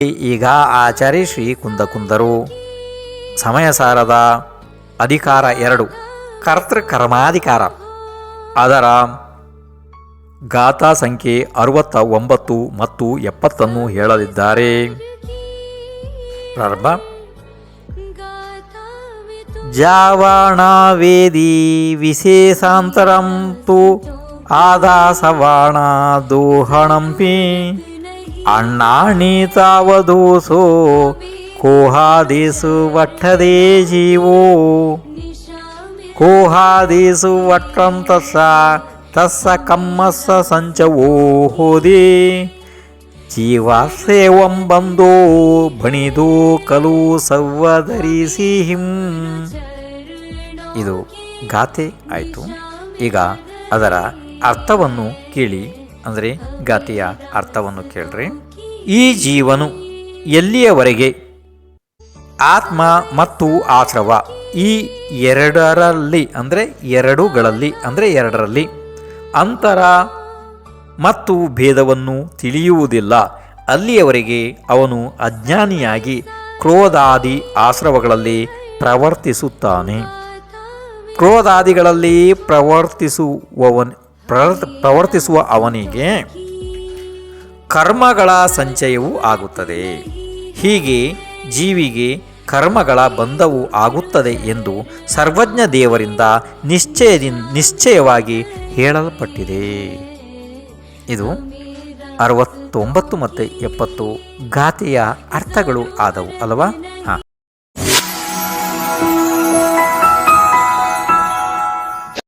ಈಗ ಆಚಾರ್ಯ ಶ್ರೀ ಕುಂದಕುಂದರು. ಸಮಯ ಸಾರದ ಅಧಿಕಾರ 2 ಕರ್ತೃಕರ್ಮಾಧಿಕಾರ. ಅದರ ಗಾಥಾ ಸಂಖ್ಯೆ 69 ಮತ್ತು 70 ಹೇಳಲಿದ್ದಾರೆ. ಪ್ರಾರಂಭ. ಜಾವಾಣವೇದಿ ವಿಶೇಷಾಂತರಂ ತು ಆದಾಸವಾಣ ದೋಹಣಂಪಿ ಅಣ್ಣಾಣಿ ತಾವದೋಸೋ ಕೋಹಾದೇಸು ವಟ್ಟದೇ ಜೀವೋ ಕೋಹಾದೇಸು ವಟ್ಟಂ ತಸ್ಸ ಕಮ್ಮಸ್ಸ ಸಂಚವೋ ಹೋದೆ ಜೀವಾಸೇವಂ ಬಂದೋ ಬಣಿದೋ ಕಲು ಸವ್ವದರಿಸಿಹಿಂ. ಇದು ಗಾಥೆ ಆಯಿತು. ಈಗ ಅದರ ಅರ್ಥವನ್ನು ಕೇಳಿ, ಅಂದರೆ ಗಾಥೆಯ ಅರ್ಥವನ್ನು ಕೇಳ್ರಿ. ಈ ಜೀವನು ಎಲ್ಲಿಯವರೆಗೆ ಆತ್ಮ ಮತ್ತು ಆಶ್ರವ ಈ ಎರಡರಲ್ಲಿ ಅಂದರೆ ಎರಡರಲ್ಲಿ ಅಂತರ ಮತ್ತು ಭೇದವನ್ನು ತಿಳಿಯುವುದಿಲ್ಲ, ಅಲ್ಲಿಯವರೆಗೆ ಅವನು ಅಜ್ಞಾನಿಯಾಗಿ ಕ್ರೋಧಾದಿ ಆಶ್ರವಗಳಲ್ಲಿ ಪ್ರವರ್ತಿಸುತ್ತಾನೆ. ಕ್ರೋಧಾದಿಗಳಲ್ಲಿ ಪ್ರವರ್ತಿಸುವ ಅವನಿಗೆ ಕರ್ಮಗಳ ಸಂಚಯವೂ ಆಗುತ್ತದೆ. ಹೀಗೆ ಜೀವಿಗೆ ಕರ್ಮಗಳ ಬಂಧವು ಆಗುತ್ತದೆ ಎಂದು ಸರ್ವಜ್ಞ ದೇವರಿಂದ ನಿಶ್ಚಯವಾಗಿ ಹೇಳಲ್ಪಟ್ಟಿದೆ. ಇದು 69 ಮತ್ತು 70 ಗಾಥೆಯ ಅರ್ಥಗಳು ಆದವು ಅಲ್ವಾ? ಹಾಂ.